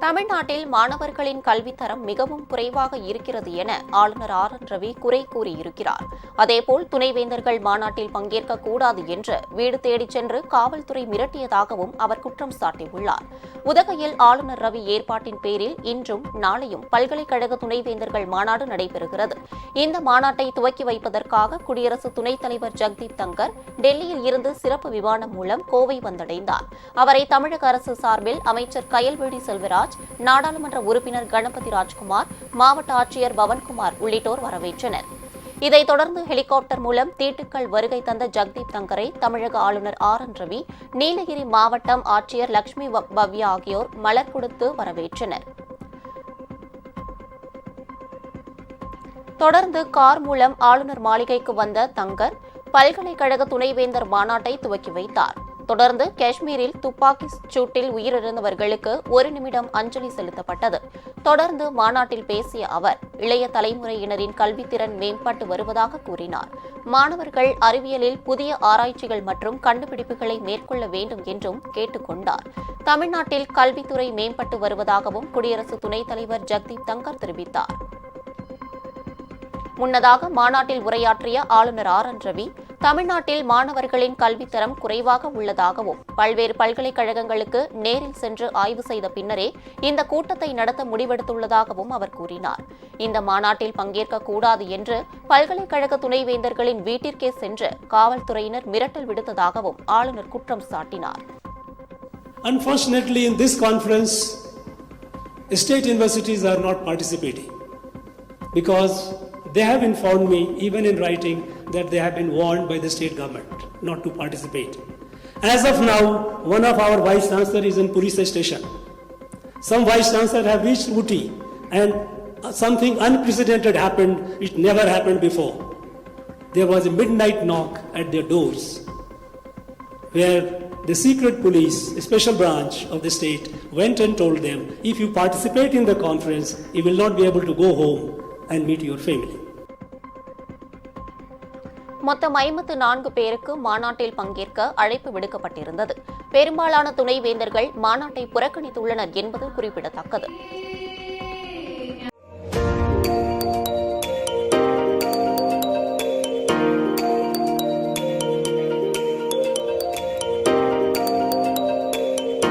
தமிழ்நாட்டில் மாணவர்களின் கல்வித்தரம் மிகவும் குறைவாக இருக்கிறது என ஆளுநர் ஆர் என் ரவி குறை கூறியிருக்கிறார். அதேபோல் துணைவேந்தர்கள் மாநாட்டில் பங்கேற்கக்கூடாது என்று வீடு தேடிச் சென்று காவல்துறை மிரட்டியதாகவும் அவர் குற்றம் சாட்டியுள்ளார். உதகையில் ஆளுநர் ரவி ஏற்பாட்டின் பேரில் இன்றும் நாளையும் பல்கலைக்கழக துணைவேந்தர்கள் மாநாடு நடைபெறுகிறது. இந்த மாநாட்டை துவக்கி வைப்பதற்காக குடியரசு துணைத் தலைவர் ஜெகதீப் தங்கர் டெல்லியில் இருந்து சிறப்பு விமானம் மூலம் கோவை வந்தடைந்தார். அவரை தமிழக அரசு சார்பில் அமைச்சர் கயல்விழி செல்வராஜ், நாடாளுமன்ற உறுப்பினர் கணபதி ராஜ்குமார், மாவட்ட ஆட்சியர் பவன்குமார் உள்ளிட்டோர் வரவேற்றனர். இதைத் தொடர்ந்து ஹெலிகாப்டர் மூலம் திண்டுக்கல் வருகை தந்த ஜெகதீப் தங்கரை தமிழக ஆளுநர் ஆர் என் ரவி, நீலகிரி மாவட்டம் ஆட்சியர் லட்சுமி பவ்யா ஆகியோர் மலர் கொடுத்து வரவேற்றனர். தொடர்ந்து கார் மூலம் ஆளுநர் மாளிகைக்கு வந்த தங்கர் பல்கலைக்கழக துணைவேந்தர் மாநாட்டை துவக்கி வைத்தார். தொடர்ந்து காஷ்மீரில் துப்பாக்கி சூட்டில் உயிரிழந்தவர்களுக்கு 1 நிமிடம் அஞ்சலி செலுத்தப்பட்டது. தொடர்ந்து மாநாட்டில் பேசிய அவர், இளைய தலைமுறையினரின் கல்வித்திறன் மேம்பட்டு வருவதாக கூறினார். மாணவர்கள் அறிவியலில் புதிய ஆராய்ச்சிகள் மற்றும் கண்டுபிடிப்புகளை மேற்கொள்ள வேண்டும் என்றும் கேட்டுக் கொண்டார். தமிழ்நாட்டில் கல்வித்துறை மேம்பட்டு வருவதாகவும் குடியரசு துணைத் தலைவர் ஜெகதீப் தங்கர் தெரிவித்தார். முன்னதாக மாநாட்டில் உரையாற்றிய ஆளுநர் ஆர் என் ரவி, தமிழ்நாட்டில் மாணவர்களின் கல்வித்தரம் குறைவாக உள்ளதாகவும் பல்வேறு பல்கலைக்கழகங்களுக்கு நேரில் சென்று ஆய்வு செய்த பின்னரே இந்த கூட்டத்தை நடத்த முடிவெடுத்துள்ளதாகவும் அவர் கூறினார். இந்த மாநாட்டில் பங்கேற்கக்கூடாது என்று பல்கலைக்கழக துணைவேந்தர்களின் வீட்டிற்கே சென்று காவல்துறையினர் மிரட்டல் விடுத்ததாகவும் ஆளுநர் குற்றம் சாட்டினார். Unfortunately, in this conference, state universities are not participating because they have informed me, even in writing, that they have been warned by the state government not to participate. As of now, one of our vice chancellor is in police station. Some vice chancellor have reached Ooty, and something unprecedented happened. It never happened before. There was a midnight knock at their doors, where the secret police, a special branch of the state, went and told them, if you participate in the conference, you will not be able to go home and meet your family. மொத்தம் 54 பேருக்கு மாநாட்டில் பங்கேற்க அழைப்பு விடுக்கப்பட்டிருந்தது. பெரும்பாலான துணைவேந்தர்கள் மாநாட்டை புறக்கணித்துள்ளனர் என்பது குறிப்பிடத்தக்கது.